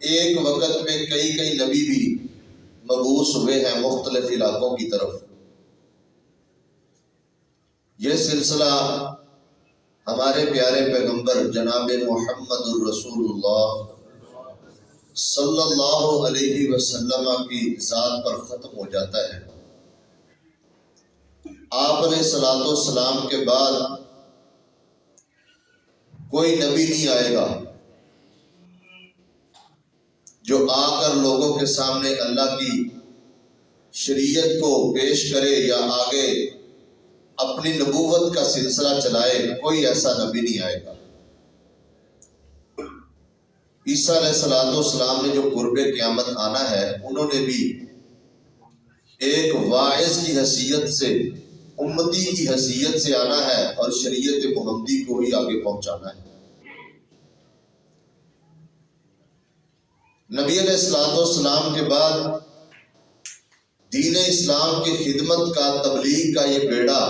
ایک وقت میں کئی کئی نبی بھی مبعوث ہوئے ہیں مختلف علاقوں کی طرف۔ یہ سلسلہ ہمارے پیارے پیغمبر جناب محمد الرسول اللہ صلی اللہ علیہ وسلم کی ذات پر ختم ہو جاتا ہے۔ آپ علیہ الصلوۃ والسلام کے بعد کوئی نبی نہیں آئے گا جو آ کر لوگوں کے سامنے اللہ کی شریعت کو پیش کرے یا آگے اپنی نبوت کا سلسلہ چلائے۔ کوئی ایسا نبی نہیں آئے گا۔ عیسیٰ علیہ الصلوۃ والسلام نے جو قرب قیامت آنا ہے، انہوں نے بھی ایک واعظ کی حیثیت سے، امتی کی حیثیت سے آنا ہے اور شریعت محمدی کو ہی آگے پہنچانا ہے۔ نبی علیہ الصلوۃ والسلام کے بعد دین اسلام کی خدمت کا، تبلیغ کا یہ بیڑا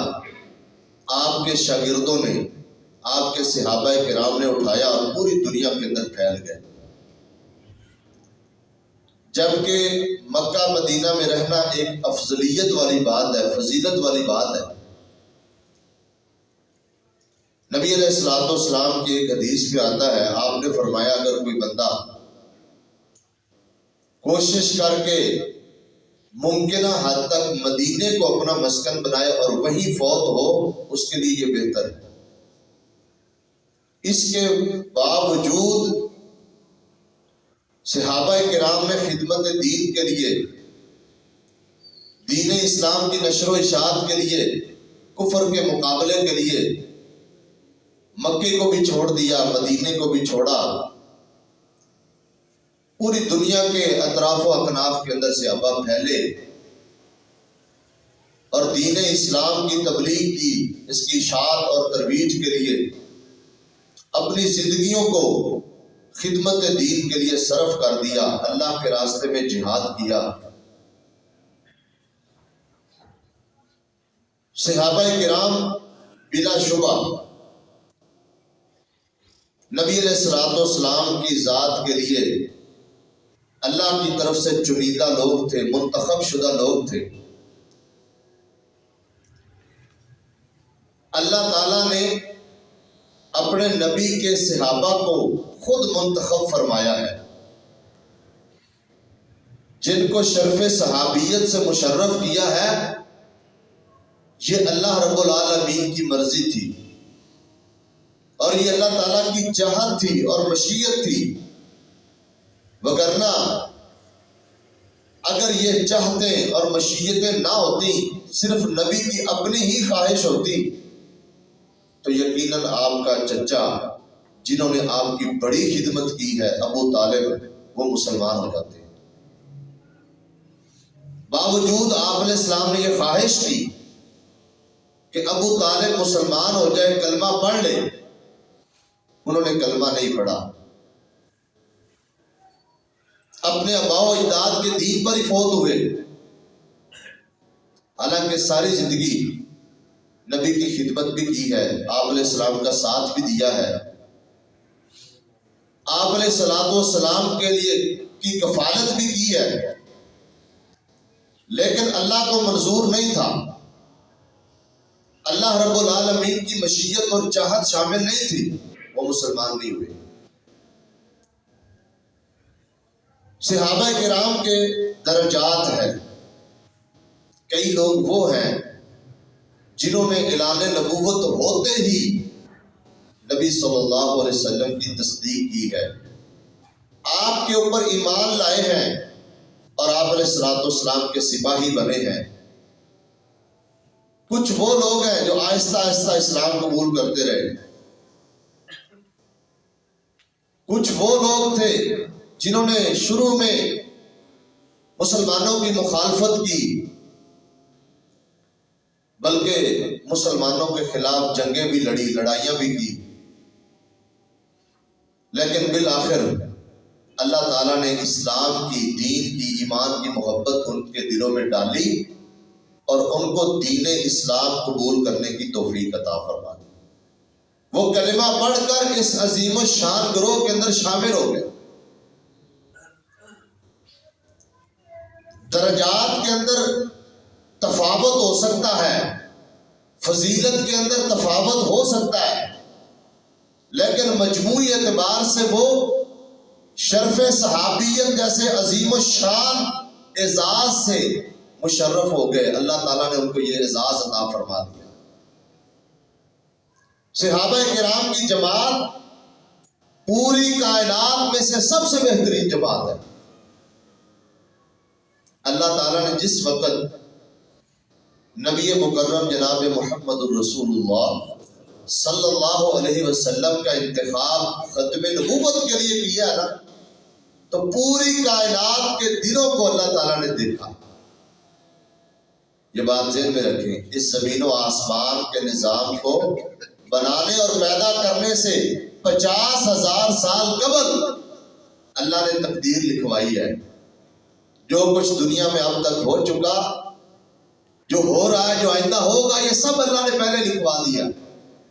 آپ کے شاگردوں نے، آپ کے صحابہ کرام نے اٹھایا اور پوری دنیا کے اندر پھیل گئے۔ جبکہ مکہ مدینہ میں رہنا ایک افضلیت والی بات ہے، فضیلت والی بات ہے۔ نبی علیہ الصلوۃ والسلام کی ایک حدیث میں آتا ہے، آپ نے فرمایا اگر کوئی بندہ کوشش کر کے ممکنہ حد تک مدینے کو اپنا مسکن بنائے اور وہیں فوت ہو، اس کے لیے یہ بہتر ہے۔ اس کے باوجود صحابہ کرام نے خدمت دین کے لیے، دین اسلام کی نشر و اشاعت کے لیے، کفر کے مقابلے کے لیے مکے کو بھی چھوڑ دیا، مدینے کو بھی چھوڑا۔ پوری دنیا کے اطراف و اکناف کے اندر صحابہ پھیلے اور دین اسلام کی تبلیغ کی، اس کی اشاعت اور ترویج کے لیے اپنی زندگیوں کو خدمت دین کے لیے صرف کر دیا، اللہ کے راستے میں جہاد کیا۔ صحابہ کرام بلا شبہ نبی علیہ الصلوۃ والسلام کی ذات کے لیے اللہ کی طرف سے چنیدہ لوگ تھے، منتخب شدہ لوگ تھے۔ اللہ تعالیٰ نے اپنے نبی کے صحابہ کو خود منتخب فرمایا ہے، جن کو شرف صحابیت سے مشرف کیا ہے، یہ اللہ رب العالمین کی مرضی تھی اور یہ اللہ تعالیٰ کی چاہت تھی اور مشیت تھی۔ وگرنہ اگر یہ چاہتیں اور مشیتیں نہ ہوتی، صرف نبی کی اپنی ہی خواہش ہوتی، تو یقیناً آپ کا چچا جنہوں نے آپ کی بڑی خدمت کی ہے، ابو طالب، وہ مسلمان ہو جاتے۔ باوجود آپ علیہ السلام نے یہ خواہش کی کہ ابو طالب مسلمان ہو جائے، کلمہ پڑھ لے، انہوں نے کلمہ نہیں پڑھا، اپنے آباء و اجداد کے دین پر ہی فوت ہوئے، حالانکہ ساری زندگی نبی کی خدمت بھی کی ہے، آپ علیہ السلام کا ساتھ بھی دیا ہے، آپ علیہ الصلوۃ والسلام کے لیے کی کفالت بھی کی ہے، لیکن اللہ کو منظور نہیں تھا، اللہ رب العالمین کی مشیت اور چاہت شامل نہیں تھی، وہ مسلمان نہیں ہوئے۔ صحابہ کرام کے درجات ہیں، کئی لوگ وہ ہیں جنہوں نے اعلان نبوت ہوتے ہی نبی صلی اللہ علیہ وسلم کی تصدیق کی ہے، آپ کے اوپر ایمان لائے ہیں اور آپ علیہ الصلوۃ والسلام کے سپاہی بنے ہیں۔ کچھ وہ لوگ ہیں جو آہستہ آہستہ اسلام قبول کرتے رہے، کچھ وہ لوگ تھے جنہوں نے شروع میں مسلمانوں کی مخالفت کی، بلکہ مسلمانوں کے خلاف جنگیں بھی لڑی، لڑائیاں بھی کی، لیکن بالآخر اللہ تعالیٰ نے اسلام کی، دین کی، ایمان کی محبت ان کے دلوں میں ڈالی اور ان کو دین اسلام قبول کرنے کی توفیق عطا فرما دی۔ وہ کلمہ پڑھ کر اس عظیم الشان گروہ کے اندر شامل ہو گئے۔ درجات کے اندر تفاوت ہو سکتا ہے، فضیلت کے اندر تفاوت ہو سکتا ہے، لیکن مجموعی اعتبار سے وہ شرف صحابیت جیسے عظیم الشان اعزاز سے مشرف ہو گئے۔ اللہ تعالیٰ نے ان کو یہ اعزاز عطا فرما دیا۔ صحابہ کرام کی جماعت پوری کائنات میں سے سب سے بہترین جماعت ہے۔ اللہ تعالیٰ نے جس وقت نبی مکرم جناب محمد الرسول اللہ صلی اللہ علیہ وسلم کا انتخاب ختم نبوت کے لیے کیا نا، تو پوری کائنات کے دلوں کو اللہ تعالیٰ نے دیکھا۔ یہ بات ذہن میں رکھیں، اس زمین و آسمان کے نظام کو بنانے اور پیدا کرنے سے 50,000 سال قبل اللہ نے تقدیر لکھوائی ہے۔ جو کچھ دنیا میں اب تک ہو چکا، جو ہو رہا ہے، جو آئندہ ہوگا، یہ سب اللہ نے پہلے لکھوا دیا۔